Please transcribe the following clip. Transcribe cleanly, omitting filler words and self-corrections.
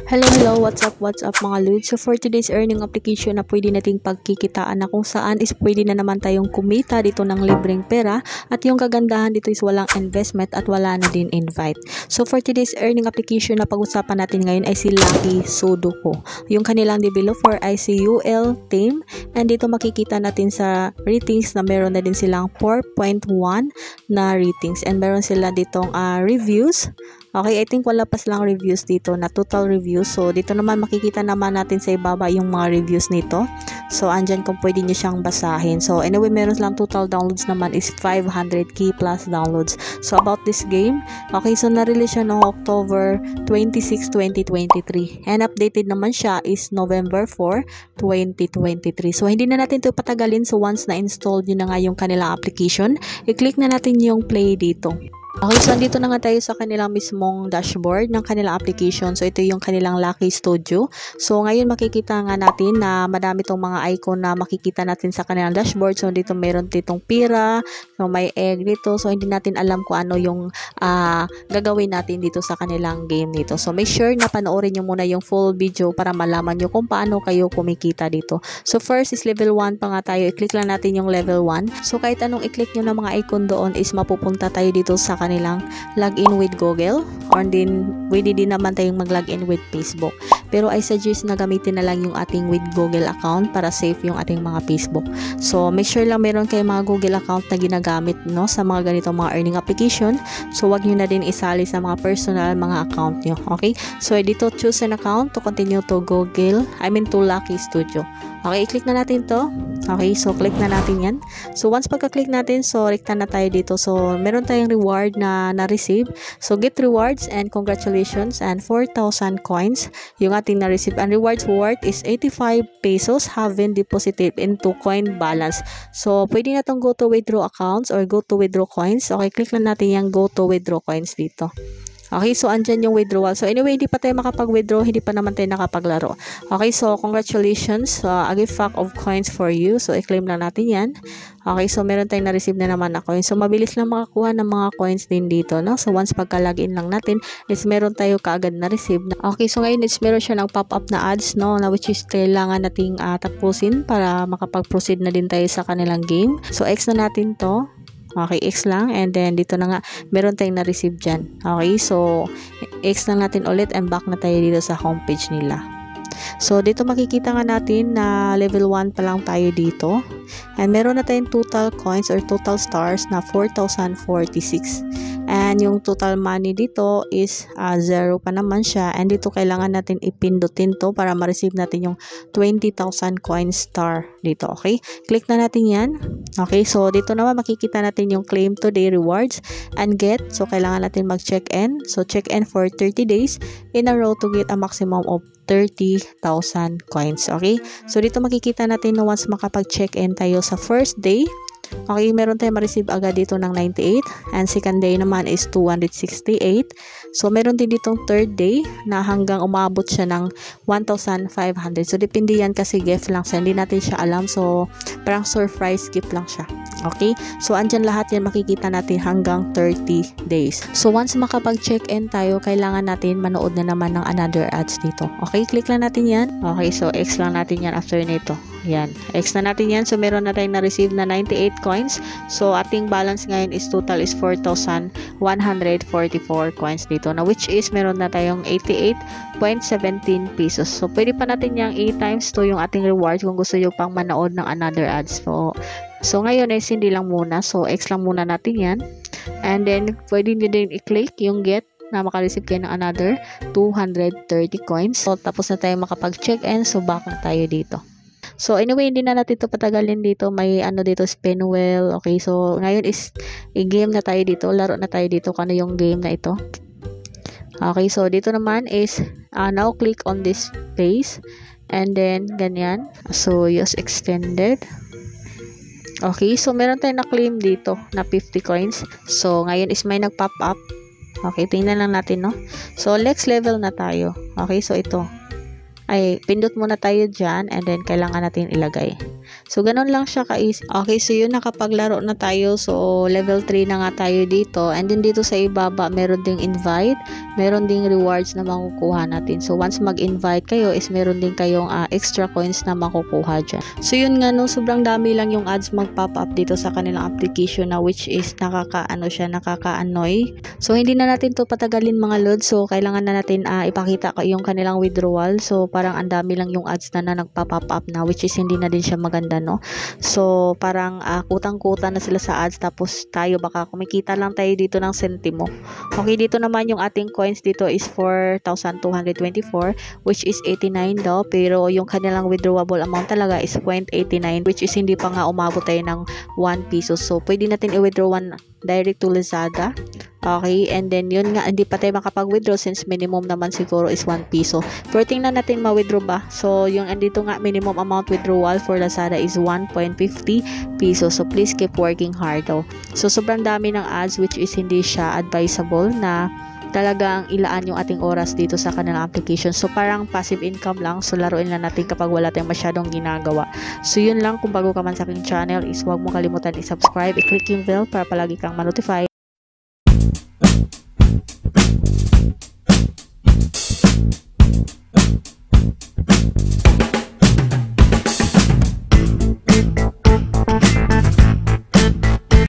Hello, what's up mga Lods? So for today's earning application na pwede nating pagkikitaan na kung saan is pwede na naman tayong kumita dito ng libreng pera, at yung kagandahan dito is walang investment at wala na din invite. So for today's earning application na pag-usapan natin ngayon ay si Lucky Sudoku. Yung kanilang developer ay si UL Team, and dito makikita natin sa ratings na meron na din silang 4.1 na ratings, and meron sila ditong reviews. Okay, I think wala pa silang reviews dito na total reviews. So, dito naman makikita naman natin sa ibaba yung mga reviews nito. So, andyan kung pwede nyo siyang basahin. So, anyway, meron silang total downloads naman is 500k plus downloads. So, about this game, okay, so na-release siya noong October 26, 2023. And updated naman siya is November 4, 2023. So, hindi na natin ito patagalin. So, once na-install nyo na nga yung kanilang application, i-click na natin yung play dito. Okay, so andito na nga tayo sa kanilang mismong dashboard ng kanilang application. So, ito yung kanilang Lucky Studio. So, ngayon makikita nga natin na madami tong mga icon na makikita natin sa kanilang dashboard. So, dito meron ditong pira, so may egg dito. So, hindi natin alam kung ano yung gagawin natin dito sa kanilang game dito. So, make sure na panoorin nyo muna yung full video para malaman nyo kung paano kayo kumikita dito. So, first is level 1 pa nga tayo. I-click lang natin yung level 1. So, kahit anong i-click nyo ng mga icon doon is mapupunta tayo dito sa kanilang login with Google, or din pwede din naman tayong mag-login with Facebook. Pero I suggest na gamitin na lang yung ating with Google account para safe yung ating mga Facebook. So make sure lang meron kayong mga Google account na ginagamit sa mga ganitong mga earning application. So wag nyo na din isali sa mga personal mga account nyo. Okay? So dito choose an account to continue to to Lucky Studio. Okay, i-click na natin to. Okay, so click na natin yan. So once pagka-click natin, so rekta na tayo dito. So meron tayong reward na na-receive. So get rewards and congratulations, and 4,000 coins yung ating na-receive. And rewards worth is 85 pesos have been deposited into coin balance. So pwede na tong go to withdraw accounts or go to withdraw coins. Okay, click na natin yung go to withdraw coins dito. Okay, so andyan yung withdrawal. So anyway, hindi pa tayo makapag-withdraw, hindi pa naman tayo nakapaglaro. Okay, so congratulations, a gift pack of coins for you. So i-claim lang natin yan. Okay, so meron tayong na-receive na naman na coins. So mabilis lang makakuha ng mga coins din dito, no? So once pagka-login lang natin, is meron tayo kaagad na-receive. Okay, so ngayon is meron siya ng pop-up na ads, no? Na which is kailangan nating tapusin para makapag-proceed na din tayo sa kanilang game. So X na natin to. Okay, X lang, and then dito na nga meron tayong na-receive dyan. Okay, so X lang natin ulit and back na tayo dito sa homepage nila. So dito makikita nga natin na level 1 pa lang tayo dito, and meron na tayong total coins or total stars na 4,046. And yung total money dito is 0 pa naman siya. And dito kailangan natin ipindutin to para ma-receive natin yung 20,000 coin star dito. Okay? Click na natin yan. Okay? So, dito naman makikita natin yung claim today rewards and get. So, kailangan natin mag-check-in. So, check-in for 30 days in a row to get a maximum of 30,000 coins. Okay? So, dito makikita natin na once makapag-check-in tayo sa first day, okay, meron tayong ma-receive agad dito ng 98, and second day naman is 268. So, meron din ditong third day na hanggang umabot siya ng 1,500. So, depende yan kasi gift lang siya. Hindi natin siya alam. So, parang surprise gift lang siya. Okay? So, andyan lahat yan makikita natin hanggang 30 days. So, once makapag-check-in tayo, kailangan natin manood na naman ng another ads dito. Okay? Click lang natin yan. Okay, so X lang natin yan after nito. Yan. X na natin yan. So, meron na tayong na-receive na 98 coins. So, ating balance ngayon is total is 4,144 coins dito. Na which is meron na tayong 88.17 pesos. So, pwede pa natin yung 8 times to yung ating reward kung gusto nyo pang manood ng another ads. So ngayon is hindi lang muna. So, X lang muna natin yan. And then, pwede nyo din i-click yung get na makareceive kayo ng another 230 coins. So, tapos na tayo makapag-check-in. So, back na tayo dito. So, anyway, hindi na natin ito patagalin dito. May dito, spin wheel. Okay, so, ngayon is i-game na tayo dito. Laro na tayo dito kung ano yung game na ito. Okay, so, dito naman is now click on this space. And then, ganyan. So, use extended. Okay, so, meron tayong na-claim dito na 50 coins. So, ngayon is may nag-pop up. Okay, tingnan lang natin, no? So, next level na tayo. Okay, so, ito. ay pindot muna tayo dyan and then kailangan natin ilagay. So, ganun lang siya ka-easy. Okay, so yun, nakapaglaro na tayo. So, level 3 na nga tayo dito. And then dito sa ibaba, meron ding invite. Meron ding rewards na makukuha natin. So, once mag-invite kayo, is meron din kayong extra coins na makukuha dyan. So, yun nga, no, sobrang dami lang yung ads mag-pop up dito sa kanilang application na which is nakaka-annoy. So, hindi na natin to patagalin mga lods. So, kailangan na natin ipakita yung kanilang withdrawal. So, parang ang dami lang yung ads na nagpa-pop up na which is hindi na din siya maganda, no? So, parang kutang-kuta na sila sa ads tapos tayo baka kumikita lang tayo dito ng sentimo. Okay, dito naman yung ating coins dito is 4,224 which is 89 daw, pero yung kanilang withdrawable amount talaga is 0.89 which is hindi pa nga umabot tayo ng 1 peso. So, pwede natin i-withdraw direct to Lazada. Okay, and then yun nga, hindi pa tayo makapag-withdraw since minimum naman siguro is 1 peso. Pero tingnan natin ma-withdraw ba. So, yung andito nga, minimum amount withdrawal for Lazada is 1.50 pesos. So, please keep working hard daw. So, sobrang dami ng ads which is hindi siya advisable na talagang ilaan yung ating oras dito sa kanilang application. So, parang passive income lang. So, laruin lang natin kapag wala tayong masyadong ginagawa. So, yun lang. Kung bago ka man sa aking channel is huwag mo kalimutan i-subscribe, i-click yung bell para palagi kang ma-notify.